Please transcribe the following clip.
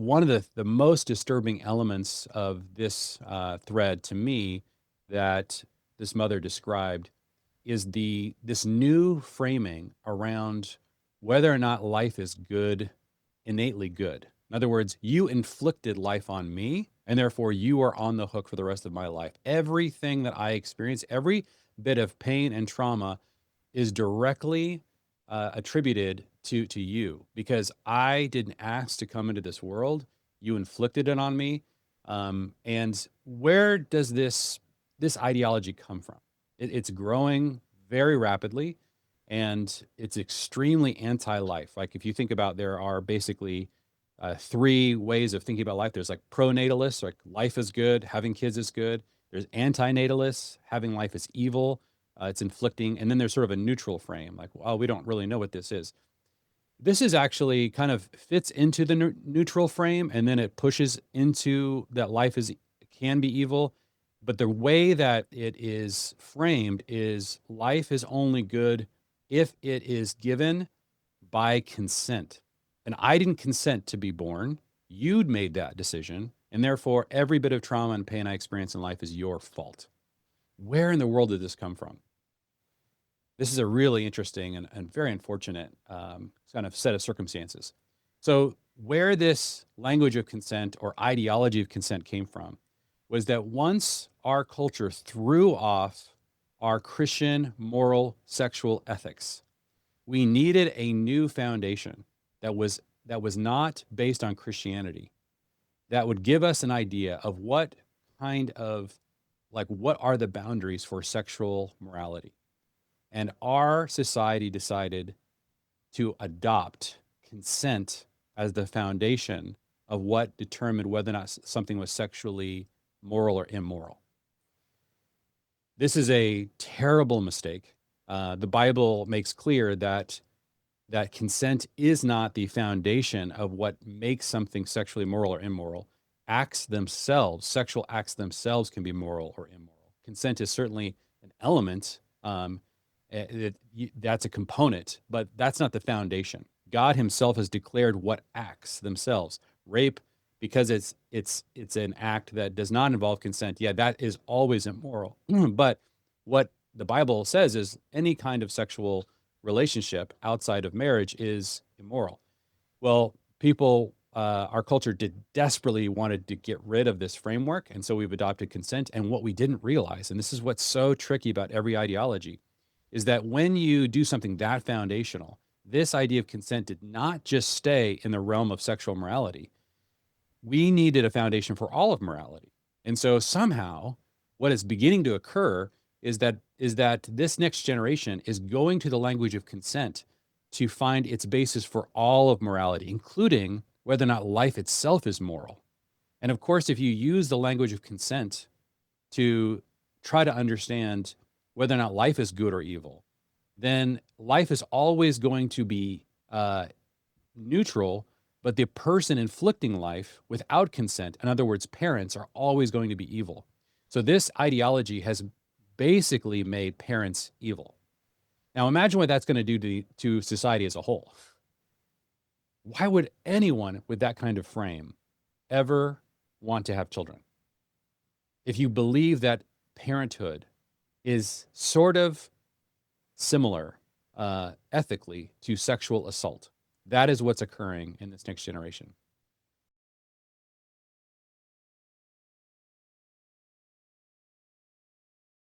One of the most disturbing elements of this thread to me that this mother described is this new framing around whether or not life is good, innately good. In other words, you inflicted life on me, and therefore you are on the hook for the rest of my life. Everything that I experience, every bit of pain and trauma is directly attributed to you because I didn't ask to come into this world. You inflicted it on me. And where does this ideology come from? It's growing very rapidly, and it's extremely anti-life. Like if you think about, there are basically three ways of thinking about life. There's like pronatalists, like life is good, having kids is good. There's antinatalists, having life is evil, it's inflicting. And then there's sort of a neutral frame, like, well, we don't really know what this is. This is actually kind of fits into the neutral frame, and then it pushes into that life is can be evil. But the way that it is framed is life is only good if it is given by consent. And I didn't consent to be born. You'd made that decision. And therefore, every bit of trauma and pain I experience in life is your fault. Where in the world did this come from? This is a really interesting and very unfortunate kind of set of circumstances. So, where this language of consent or ideology of consent came from was that once our culture threw off our Christian moral sexual ethics, we needed a new foundation that was not based on Christianity, that would give us an idea of what kind of, like, what are the boundaries for sexual morality. And our society decided to adopt consent as the foundation of what determined whether or not something was sexually moral or immoral. This is a terrible mistake. The Bible makes clear that consent is not the foundation of what makes something sexually moral or immoral. Acts themselves, sexual acts themselves, can be moral or immoral. Consent is certainly an element. That's a component, but that's not the foundation. God Himself has declared what acts themselves. Rape, because it's an act that does not involve consent. Yeah, that is always immoral. But what the Bible says is any kind of sexual relationship outside of marriage is immoral. Well, our culture did desperately wanted to get rid of this framework, and so we've adopted consent. And what we didn't realize, and this is what's so tricky about every ideology, is that when you do something that foundational, this idea of consent did not just stay in the realm of sexual morality. We needed a foundation for all of morality. And so somehow what is beginning to occur is that this next generation is going to the language of consent to find its basis for all of morality, including whether or not life itself is moral. And of course, if you use the language of consent to try to understand whether or not life is good or evil, then life is always going to be neutral, but the person inflicting life without consent, in other words, parents, are always going to be evil. So this ideology has basically made parents evil. Now imagine what that's going to do to society as a whole. Why would anyone with that kind of frame ever want to have children? If you believe that parenthood is sort of similar ethically to sexual assault, that is what's occurring in this next generation.